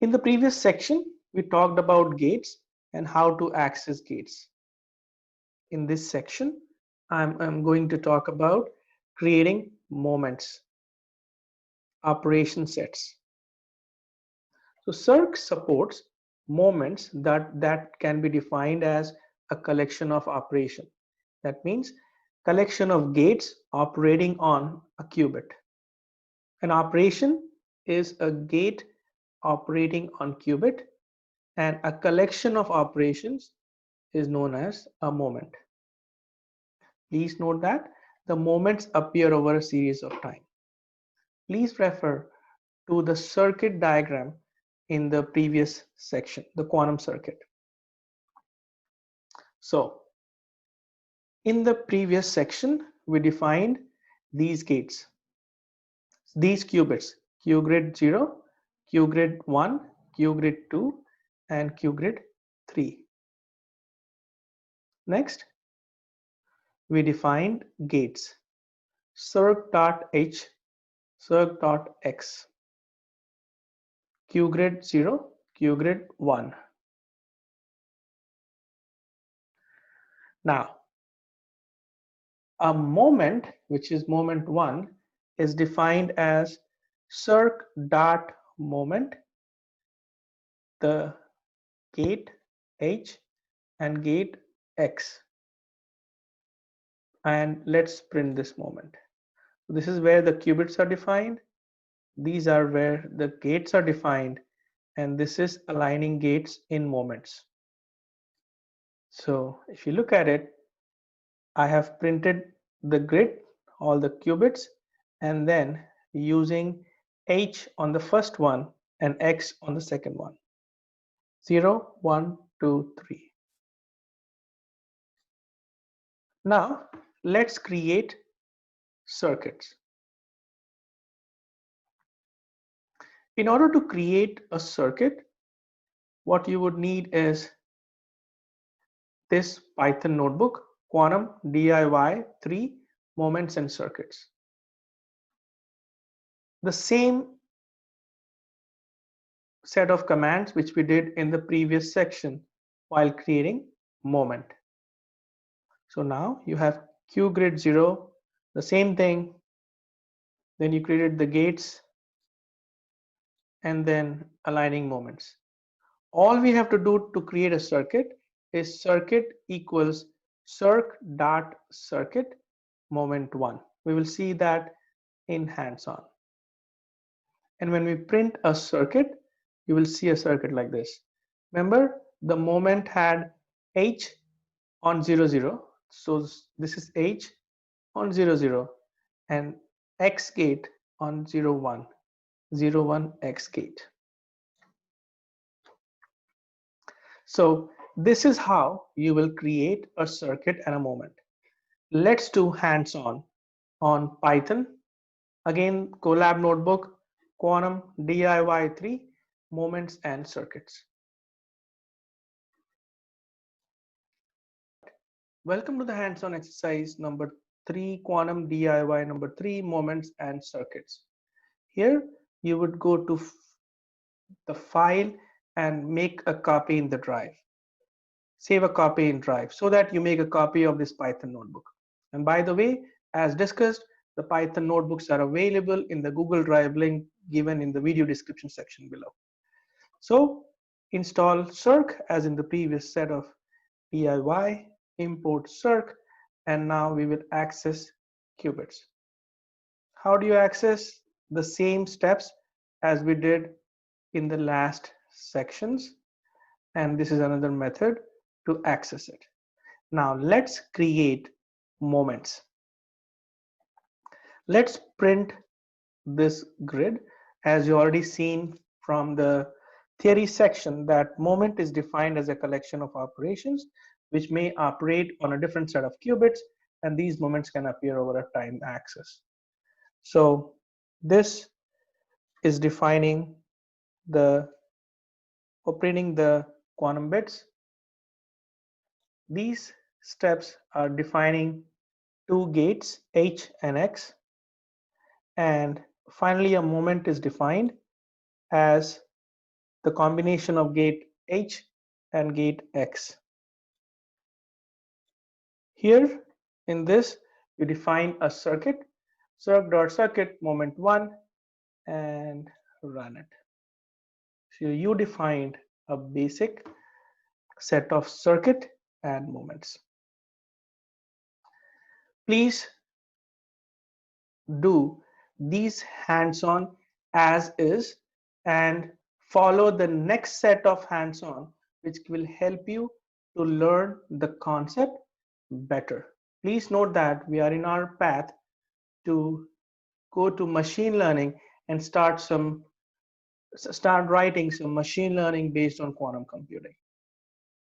In the previous section, we talked about gates and how to access gates. In this section, I'm going to talk about creating moments, operation sets. So Circ supports moments that can be defined as a collection of operation. That means collection of gates operating on a qubit. An operation is a gate operating on qubit, and a collection of operations is known as a moment. Please note that the moments appear over a series of time. Please refer to the circuit diagram in the previous section, the quantum circuit. So, in the previous section, we defined these gates, these qubits, Q grid 0, Q grid 1, Q grid 2, and Q grid 3. Next, we defined gates, circ.h, circ.x, Q grid 0, Q grid 1. Now, a moment, which is moment 1, is defined as circ.moment, the gate h and gate x. And let's print this moment. This is where the qubits are defined. These are where the gates are defined, and this is aligning gates in moments. So if you look at it, I have printed the grid, all the qubits, and then using h on the first one and x on the second one. 0, 1, 2, 3. Now let's create circuits. In order to create a circuit, what you would need is this Python notebook, Quantum DIY 3 Moments and Circuits. The same set of commands which we did in the previous section while creating moment. So now you have Q grid 0, the same thing, then you created the gates and then aligning moments. All we have to do to create a circuit is circuit equals circ.circuit moment 1. We will see that in hands-on. And when we print a circuit, you will see a circuit like this. Remember, the moment had h on 0, 0. So this is h on 0, 0 and x gate on 0, 1, 0, 1 x gate. So this is how you will create a circuit and a moment. Let's do hands-on on Python. Again, Colab notebook, Quantum DIY 3 Moments and Circuits. Welcome to the hands-on exercise number 3, Quantum DIY number 3 Moments and Circuits. Here you would go to the file and make a copy in the drive. Save a copy in drive so that you make a copy of this Python notebook. And by the way, as discussed, the Python notebooks are available in the Google Drive link given in the video description section below. So install circ as in the previous set of DIY, import circ, and now we will access qubits. How do you access? The same steps as we did in the last sections, and this is another method to access it. Now let's create moments. Let's print this grid. As you already seen from the theory section, that moment is defined as a collection of operations which may operate on a different set of qubits, and these moments can appear over a time axis. So this is defining the operating the quantum bits. These steps are defining two gates, h and x, and finally a moment is defined as the combination of gate H and gate X. Here in this, you define a circuit, circ.circuit moment 1, and run it. So you defined a basic set of circuit and moments. Please do these hands-on as is and follow the next set of hands-on which will help you to learn the concept better. Please note that we are in our path to go to machine learning and start writing some machine learning based on quantum computing.